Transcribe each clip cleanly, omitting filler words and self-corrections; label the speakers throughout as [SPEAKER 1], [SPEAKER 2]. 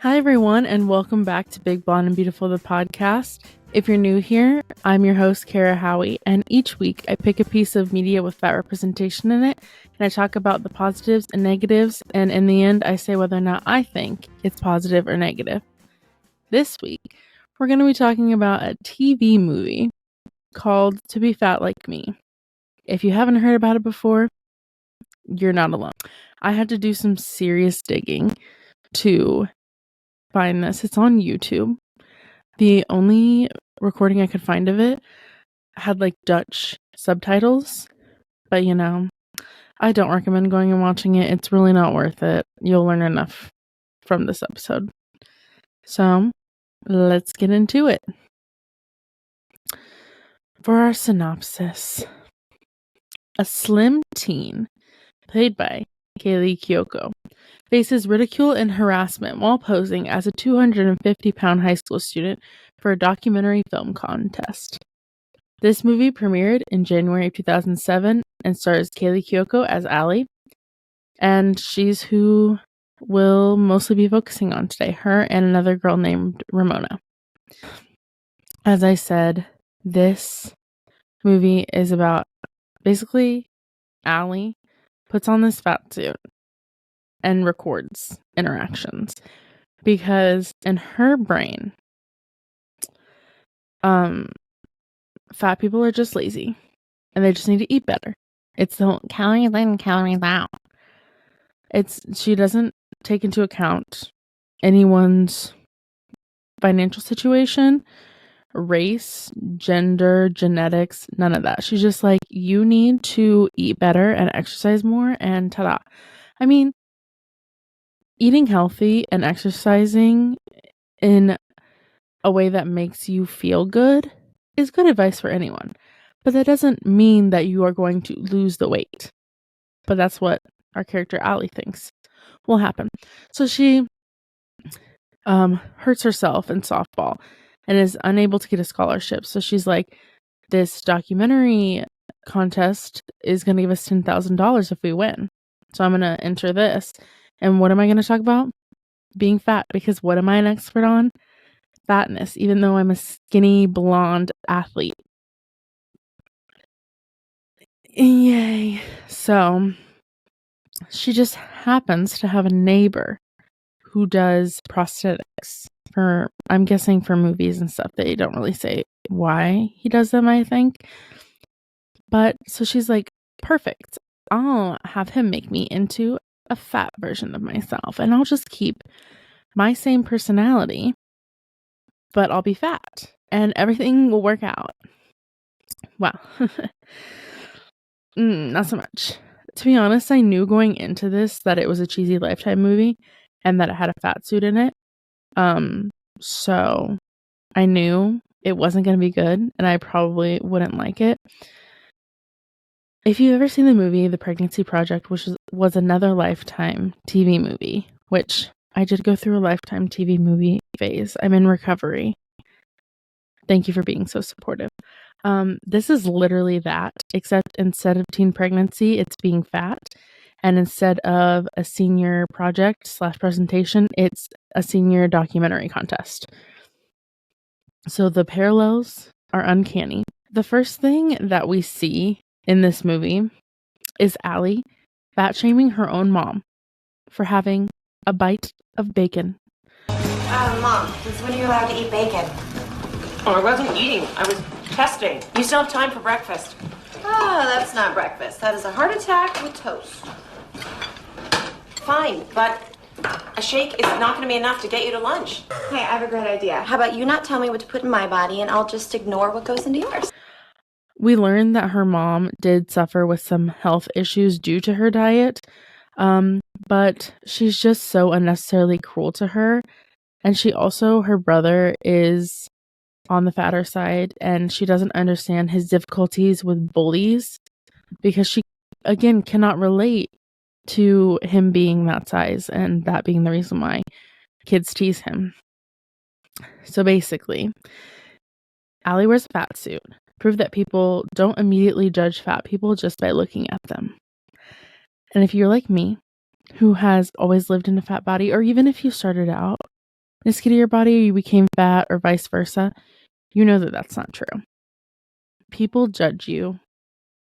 [SPEAKER 1] Hi, everyone, and welcome back to Big Blonde and Beautiful, the podcast. If you're new here, I'm your host, Kara Howie, and each week I pick a piece of media with fat representation in it, and I talk about the positives and negatives, and in the end, I say whether or not I think it's positive or negative. This week, we're going to be talking about a TV movie called To Be Fat Like Me. If you haven't heard about it before, you're not alone. I had to do some serious digging to find this. It's on YouTube. The only recording I could find of it had like Dutch subtitles, but I don't recommend going and watching it. It's really not worth it. You'll learn enough from this episode. So let's get into it. For our synopsis, a slim teen, played by Kaley Cuoco, faces ridicule and harassment while posing as a 250-pound high school student for a documentary film contest. This movie premiered in January of 2007 and stars Kaley Cuoco as Allie, and she's who we'll mostly be focusing on today, her and another girl named Ramona. As I said, this movie is about basically Allie puts on this fat suit and records interactions because in her brain, fat people are just lazy and they just need to eat better. It's the whole calories in, calories out. She doesn't take into account anyone's financial situation, race, gender, genetics, none of that. She's just like, you need to eat better and exercise more, and ta-da. I mean, eating healthy and exercising in a way that makes you feel good is good advice for anyone. But that doesn't mean that you are going to lose the weight. But that's what our character Allie thinks will happen. So she hurts herself in softball and is unable to get a scholarship. So she's like, this documentary contest is going to give us $10,000 if we win. So I'm going to enter this. And what am I going to talk about? Being fat. Because what am I an expert on? Fatness, even though I'm a skinny, blonde athlete. Yay. So she just happens to have a neighbor who does prosthetics I'm guessing for movies and stuff. They don't really say why he does them, I think. But so she's like, perfect. I'll have him make me into a fat version of myself, and I'll just keep my same personality, but I'll be fat and everything will work out. Well, not so much. To be honest, I knew going into this that it was a cheesy Lifetime movie and that it had a fat suit in it. So I knew it wasn't going to be good and I probably wouldn't like it. If you've ever seen the movie The Pregnancy Project, which was another Lifetime TV movie, which I did go through a Lifetime TV movie phase. I'm in recovery. Thank you for being so supportive. This is literally that, except instead of teen pregnancy, it's being fat. And instead of a senior project / presentation, it's a senior documentary contest. So the parallels are uncanny. The first thing that we see in this movie is Allie fat shaming her own mom for having a bite of bacon.
[SPEAKER 2] Mom, since when are you allowed to eat bacon?
[SPEAKER 3] Oh, I wasn't eating. I was testing. You still have time for breakfast.
[SPEAKER 2] Oh, that's not breakfast. That is a heart attack with toast.
[SPEAKER 3] Fine, but a shake is not going to be enough to get you to lunch.
[SPEAKER 2] Hey, I have a great idea. How about you not tell me what to put in my body and I'll just ignore what goes into yours?
[SPEAKER 1] We learned that her mom did suffer with some health issues due to her diet, but she's just so unnecessarily cruel to her. And her brother is on the fatter side, and she doesn't understand his difficulties with bullies because she, again, cannot relate to him being that size and that being the reason why kids tease him. So basically, Allie wears a fat suit. Prove that people don't immediately judge fat people just by looking at them. And if you're like me, who has always lived in a fat body, or even if you started out the skin of your body, you became fat, or vice versa, you know that that's not true. People judge you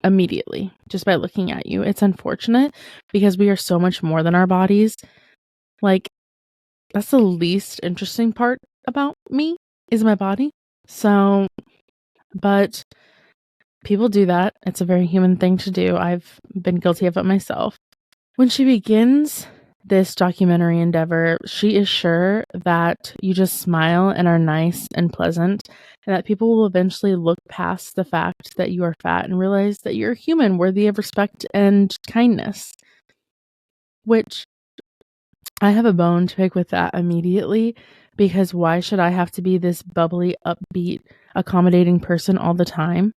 [SPEAKER 1] immediately just by looking at you. It's unfortunate because we are so much more than our bodies. Like, that's the least interesting part about me is my body. So, but people do that. It's a very human thing to do. I've been guilty of it myself. When she begins this documentary endeavor, she is sure that you just smile and are nice and pleasant, and that people will eventually look past the fact that you are fat and realize that you're a human worthy of respect and kindness. Which I have a bone to pick with that immediately, because why should I have to be this bubbly, upbeat, accommodating person all the time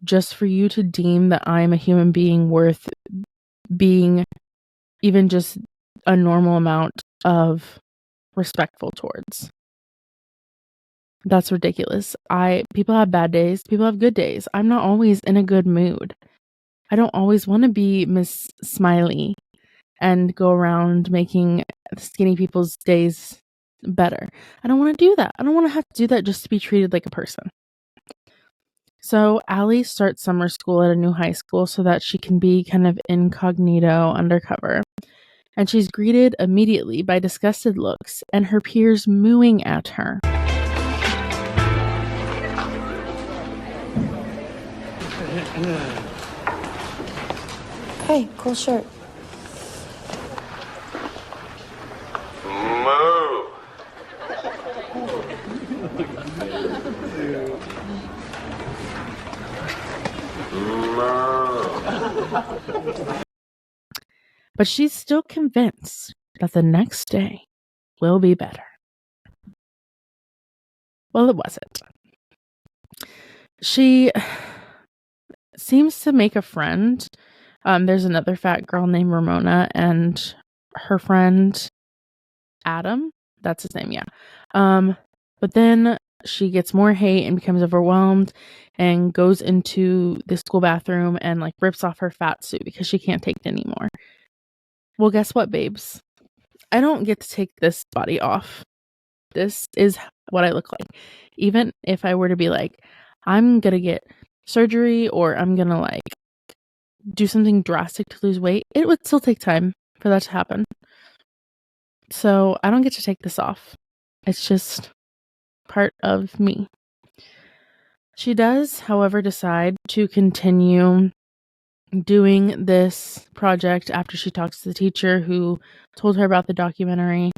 [SPEAKER 1] just for you to deem that I'm a human being worth being even just a normal amount of respectful towards? That's ridiculous. People have bad days, people have good days. I'm not always in a good mood. I don't always want to be Miss Smiley and go around making skinny people's days better. I don't want to do that. I don't want to have to do that just to be treated like a person. So Allie starts summer school at a new high school so that she can be kind of incognito, undercover. And she's greeted immediately by disgusted looks and her peers mooing at her.
[SPEAKER 2] Hey, cool shirt.
[SPEAKER 4] Moo.
[SPEAKER 1] But she's still convinced that the next day will be better. Well, it wasn't. She seems to make a friend. There's another fat girl named Ramona and her friend Adam. That's his name, yeah. But then she gets more hate and becomes overwhelmed and goes into the school bathroom and like rips off her fat suit because she can't take it anymore. Well, guess what, babes? I don't get to take this body off. This is what I look like. Even if I were to be like, I'm gonna get surgery or I'm gonna like do something drastic to lose weight, it would still take time for that to happen. So I don't get to take this off. It's just part of me. She does, however, decide to continue doing this project after she talks to the teacher who told her about the documentary,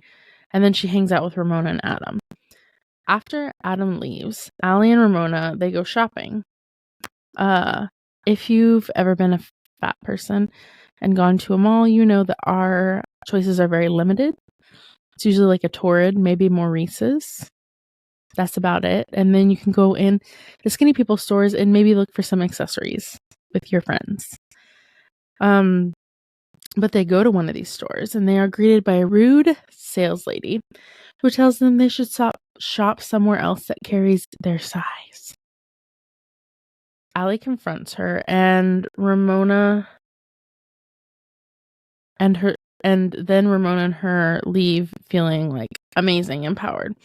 [SPEAKER 1] and then she hangs out with Ramona and Adam. After Adam leaves, Allie and Ramona, they go shopping. If you've ever been a fat person and gone to a mall, you know that our choices are very limited. It's usually like a Torrid, maybe Maurice's. That's about it. And then you can go in the skinny people stores and maybe look for some accessories with your friends. But they go to one of these stores and they are greeted by a rude sales lady who tells them they should shop somewhere else that carries their size. Allie confronts her, and Ramona and then Ramona and her leave feeling like amazing, empowered.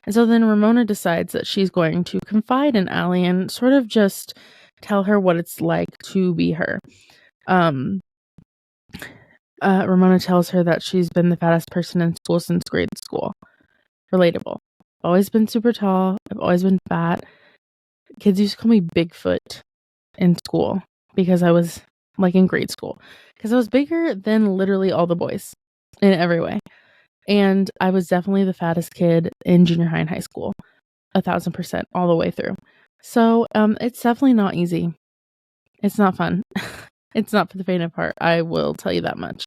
[SPEAKER 1] And so then Ramona decides that she's going to confide in Allie and sort of just tell her what it's like to be her. Ramona tells her that she's been the fattest person in school since grade school. Relatable. Always been super tall. I've always been fat. Kids used to call me Bigfoot in school because I was like in grade school. Because I was bigger than literally all the boys in every way. And I was definitely the fattest kid in junior high and high school. 1,000% all the way through. So it's definitely not easy. It's not fun. It's not for the faint of heart. I will tell you that much.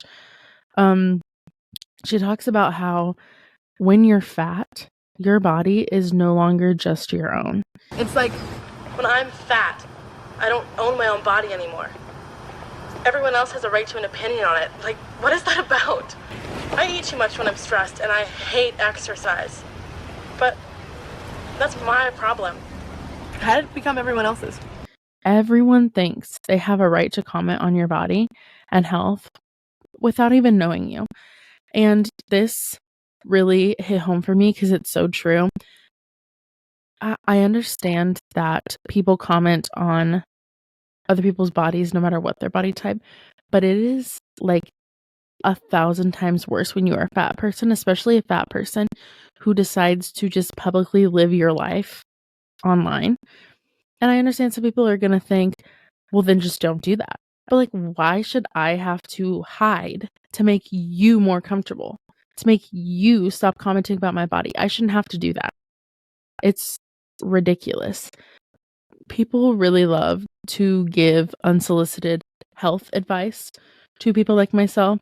[SPEAKER 1] She talks about how when you're fat, your body is no longer just your own.
[SPEAKER 5] It's like when I'm fat, I don't own my own body anymore. Everyone else has a right to an opinion on it. Like, what is that about? I eat too much when I'm stressed, and I hate exercise. But that's my problem. How did it become everyone else's?
[SPEAKER 1] Everyone thinks they have a right to comment on your body and health without even knowing you. And this really hit home for me because it's so true. I understand that people comment on other people's bodies no matter what their body type, but it is like 1,000 times worse when you are a fat person, especially a fat person who decides to just publicly live your life online. And I understand some people are going to think, well, then just don't do that. But like, why should I have to hide to make you more comfortable? To make you stop commenting about my body? I shouldn't have to do that. It's ridiculous. People really love to give unsolicited health advice to people like myself,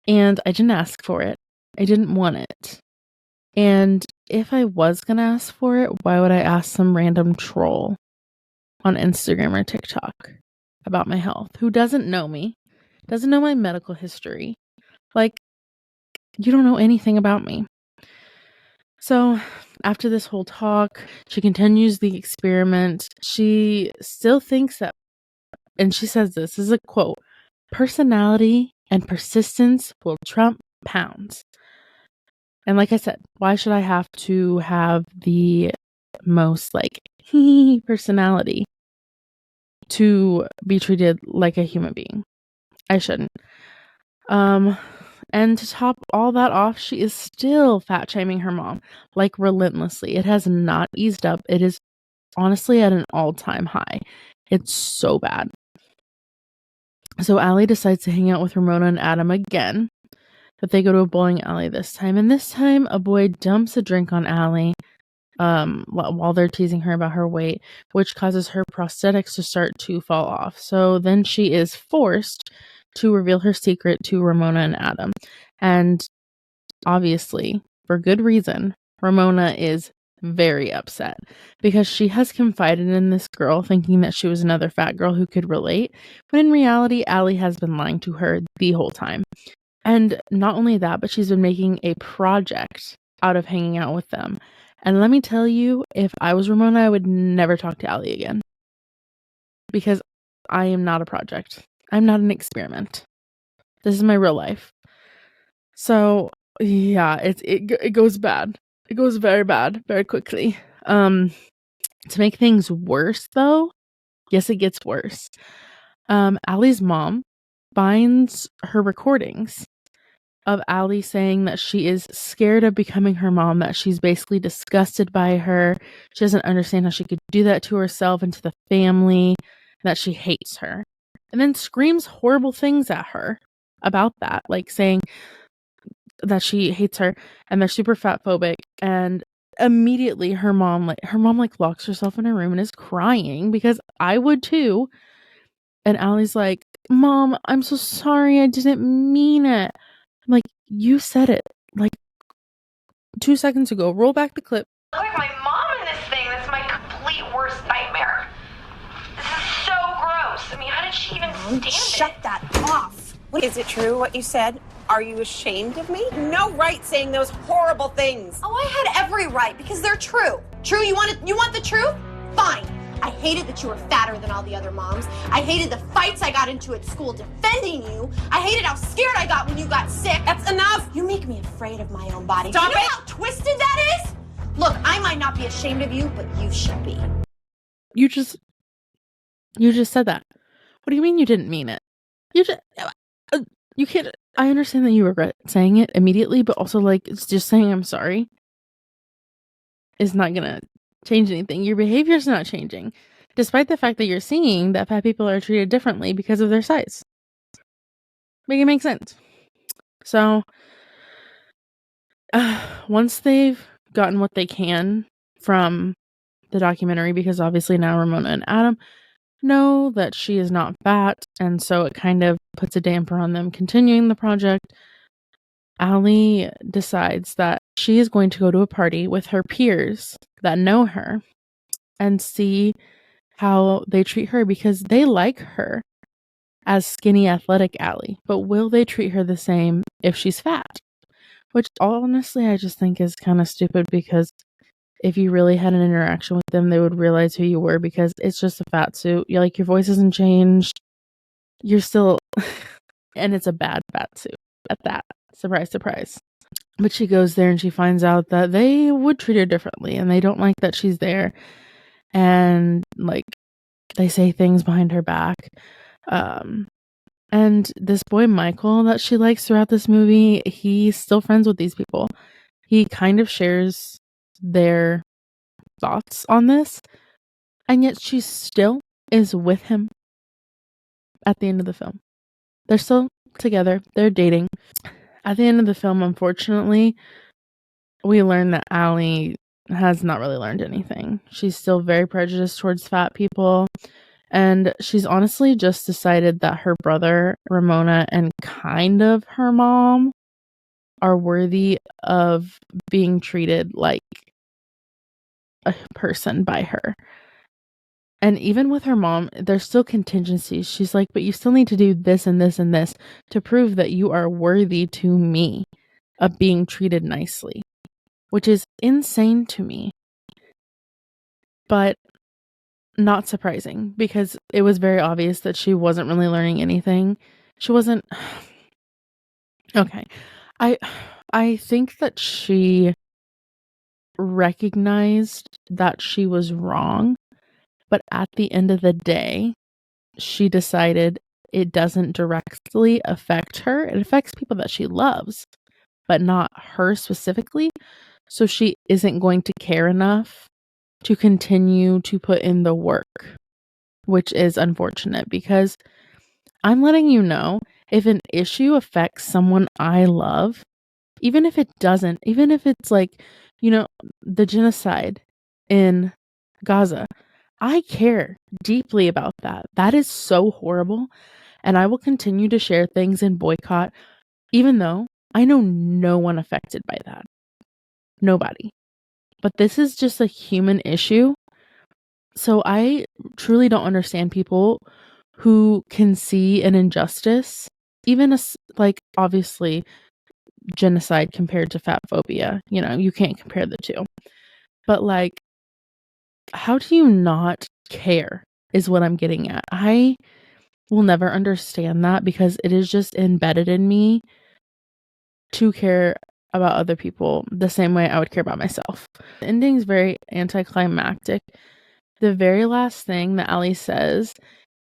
[SPEAKER 1] and I didn't ask for it. I didn't want it. And if I was going to ask for it, why would I ask some random troll on Instagram or TikTok about my health who doesn't know me, doesn't know my medical history? Like, you don't know anything about me. So after this whole talk, she continues the experiment. She still thinks that, and she says this is a quote, personality and persistence will trump pounds. And like I said, why should I have to have the most like personality to be treated like a human being? I shouldn't. And to top all that off, she is still fat shaming her mom, like relentlessly. It has not eased up. It is honestly at an all-time high. It's so bad. So Allie decides to hang out with Ramona and Adam again, but they go to a bowling alley this time. And this time, a boy dumps a drink on Allie while they're teasing her about her weight, which causes her prosthetics to start to fall off. So then she is forced to reveal her secret to Ramona and Adam. And obviously, for good reason, Ramona is very upset because she has confided in this girl thinking that she was another fat girl who could relate, when in reality, Allie has been lying to her the whole time. And not only that, but she's been making a project out of hanging out with them. And let me tell you, if I was Ramona, I would never talk to Allie again. Because I am not a project. I'm not an experiment. This is my real life. So, yeah, it goes bad. It goes very bad, very quickly. To make things worse, though, yes, it gets worse. Allie's mom finds her recordings of Allie saying that she is scared of becoming her mom, that she's basically disgusted by her. She doesn't understand how she could do that to herself and to the family, that she hates her. And then screams horrible things at her about that, like saying that she hates her and they're super fatphobic. And immediately her mom locks herself in her room and is crying, because I would too. And Allie's like, Mom, I'm so sorry, I didn't mean it. I'm like, you said it like 2 seconds ago. Roll back the clip.
[SPEAKER 4] Look, my mom in this thing, that's my complete worst nightmare. This is so gross. I mean, how did she even stand it?
[SPEAKER 6] Shut that off. Is it true what you said? Are you ashamed of me? No right saying those horrible things.
[SPEAKER 2] Oh, I had every right because they're true. True, you want the truth? Fine. I hated that you were fatter than all the other moms. I hated the fights I got into at school defending you. I hated how scared I got when you got sick.
[SPEAKER 6] That's enough.
[SPEAKER 2] You make me afraid of my own body.
[SPEAKER 6] Stop
[SPEAKER 2] you know
[SPEAKER 6] it.
[SPEAKER 2] how twisted that is? Look, I might not be ashamed of you, but you should be.
[SPEAKER 1] You just said that. What do you mean you didn't mean it? You can't. I understand that you regret saying it immediately, but also, like, it's just saying I'm sorry is not gonna change anything. Your behavior is not changing, despite the fact that you're seeing that fat people are treated differently because of their size. Make it make sense. So, once they've gotten what they can from the documentary, because obviously now Ramona and Adam know that she is not fat, and so it kind of puts a damper on them continuing the project, Allie decides that she is going to go to a party with her peers that know her and see how they treat her, because they like her as skinny, athletic Allie, but will they treat her the same if she's fat? Which, honestly, I just think is kind of stupid, because if you really had an interaction with them, they would realize who you were, because it's just a fat suit. You're like, your voice hasn't changed. You're still, and it's a bad fat suit at that. Surprise, surprise. But she goes there and she finds out that they would treat her differently and they don't like that she's there. And like they say things behind her back. And this boy Michael that she likes throughout this movie, he's still friends with these people. He kind of shares their thoughts on this, and yet she still is with him at the end of the film. They're still together. They're dating. At the end of the film, unfortunately, we learn that Allie has not really learned anything. She's still very prejudiced towards fat people. And she's honestly just decided that her brother, Ramona, and kind of her mom are worthy of being treated like a person by her. And even with her mom, there's still contingencies. She's like, but you still need to do this and this and this to prove that you are worthy to me of being treated nicely, which is insane to me. But not surprising, because it was very obvious that she wasn't really learning anything. She wasn't... Okay. I think that she recognized that she was wrong, but at the end of the day, she decided it doesn't directly affect her. It affects people that she loves, but not her specifically. So she isn't going to care enough to continue to put in the work, which is unfortunate, because I'm letting you know, if an issue affects someone I love, even if it doesn't, even if it's like, the genocide in Gaza, I care deeply about that. That is so horrible. And I will continue to share things and boycott, even though I know no one affected by that. Nobody. But this is just a human issue. So I truly don't understand people who can see an injustice, even obviously genocide compared to fatphobia. You can't compare the two. But how do you not care is what I'm getting at. I will never understand that, because it is just embedded in me to care about other people the same way I would care about myself. The ending is very anticlimactic. The very last thing that Allie says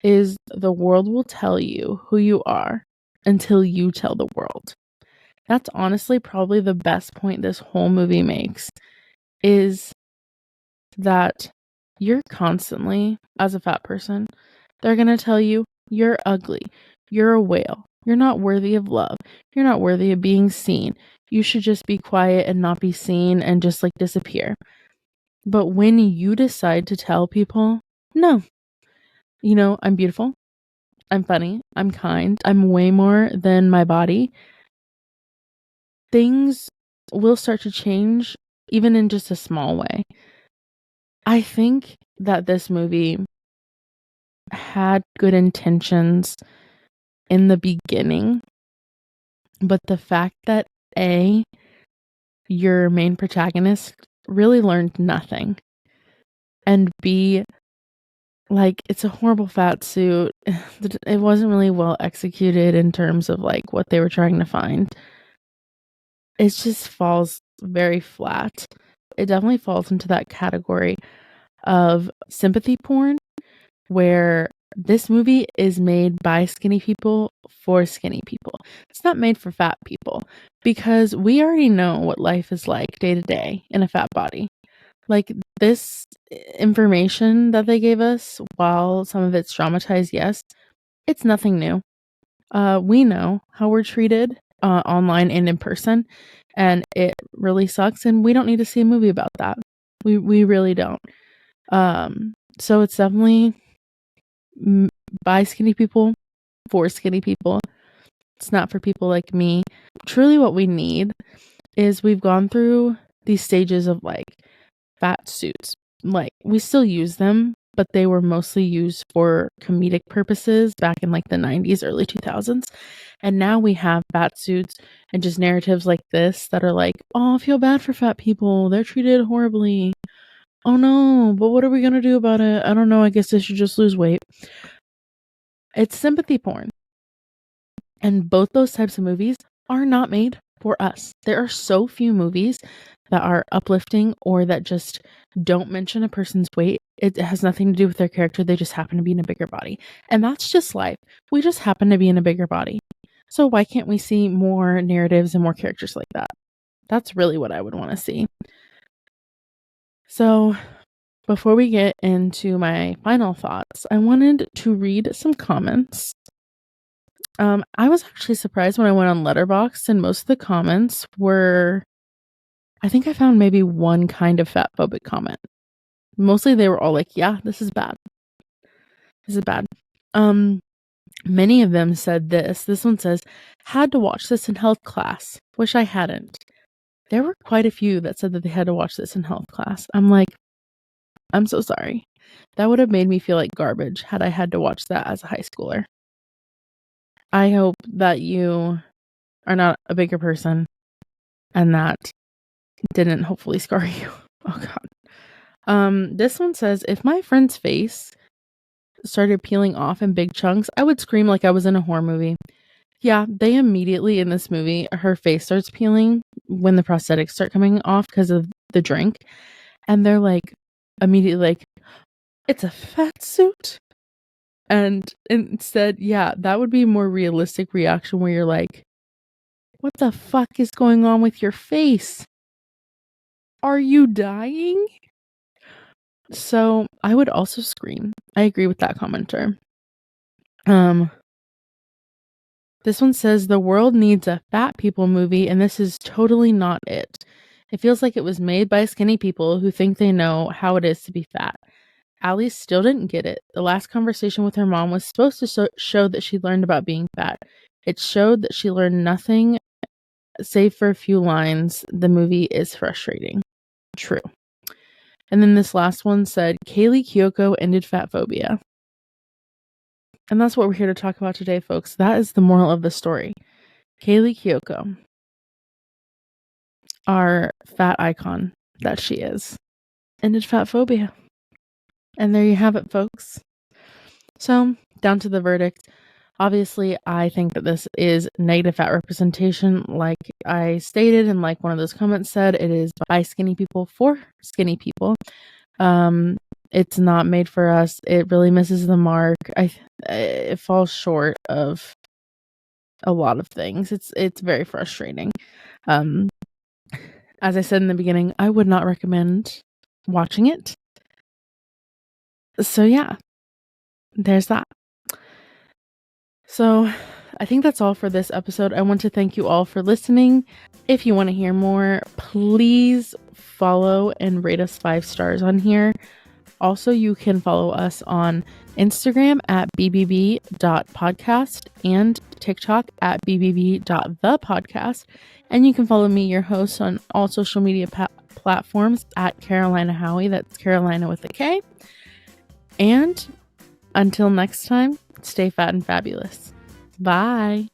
[SPEAKER 1] is, the world will tell you who you are until you tell the world. That's honestly probably the best point this whole movie makes, is that you're constantly, as a fat person, they're going to tell you you're ugly, you're a whale, you're not worthy of love, you're not worthy of being seen, you should just be quiet and not be seen and just disappear. But when you decide to tell people, no, I'm beautiful, I'm funny, I'm kind, I'm way more than my body, things will start to change, even in just a small way. I think that this movie had good intentions in the beginning, but the fact that your main protagonist really learned nothing, and B, it's a horrible fat suit. It wasn't really well executed in terms of what they were trying to find. It just falls very flat. It definitely falls into that category of sympathy porn, where this movie is made by skinny people for skinny people. It's not made for fat people, because we already know what life is like day to day in a fat body. This information that they gave us, while some of it's traumatized, yes, it's nothing new. We know how we're treated online and in person, and it really sucks, and we don't need to see a movie about that. We really don't. So it's definitely by skinny people for skinny people. It's not for people like me. Truly what we need is, we've gone through these stages of fat suits. We still use them, but they were mostly used for comedic purposes back in the 90s, early 2000s. And now we have fat suits and just narratives like this that are oh, I feel bad for fat people, they're treated horribly. Oh no, but what are we gonna do about it? I don't know, I guess they should just lose weight. It's sympathy porn. And both those types of movies are not made for us. There are so few movies that are uplifting or that just don't mention a person's weight. It has nothing to do with their character. They just happen to be in a bigger body. And that's just life. We just happen to be in a bigger body. So why can't we see more narratives and more characters like that? That's really what I would want to see. So before we get into my final thoughts, I wanted to read some comments. I was actually surprised when I went on Letterboxd, and most of the comments were, I think I found maybe one kind of fatphobic comment. Mostly they were all like, yeah, this is bad. This is bad. Many of them said this. This one says, had to watch this in health class. Wish I hadn't. There were quite a few that said that they had to watch this in health class. I'm like, I'm so sorry. That would have made me feel like garbage had I had to watch that as a high schooler. I hope that you are not a bigger person and that didn't hopefully scar you. Oh God. This one says, if my friend's face started peeling off in big chunks, I would scream like I was in a horror movie. Yeah, they immediately in this movie, her face starts peeling when the prosthetics start coming off because of the drink. And they're like, immediately like, it's a fat suit. And instead, yeah, that would be a more realistic reaction where you're like, what the fuck is going on with your face? Are you dying? So I would also scream. I agree with that commenter. This one says the world needs a fat people movie, and this is totally not it. It feels like it was made by skinny people who think they know how it is to be fat. Allie still didn't get it. The last conversation with her mom was supposed to show that she learned about being fat. It showed that she learned nothing save for a few lines. The movie is frustrating. True. And then this last one said, Kaley Cuoco ended fatphobia. And that's what we're here to talk about today, folks. That is the moral of the story. Kaley Cuoco, our fat icon that she is, ended fatphobia. And there you have it, folks. So, down to the verdict. Obviously, I think that this is negative fat representation. Like I stated, and like one of those comments said, it is by skinny people for skinny people. It's not made for us. It really misses the mark. It falls short of a lot of things. It's very frustrating. As I said in the beginning, I would not recommend watching it. So yeah, there's that. So I think that's all for this episode. I want to thank you all for listening. If you want to hear more, please follow and rate us 5 stars on here. Also, you can follow us on Instagram at bbb.podcast and TikTok at bbb.thepodcast. And you can follow me, your host, on all social media platforms at Carolina Howie. That's Carolina with a K. And until next time, stay fat and fabulous. Bye.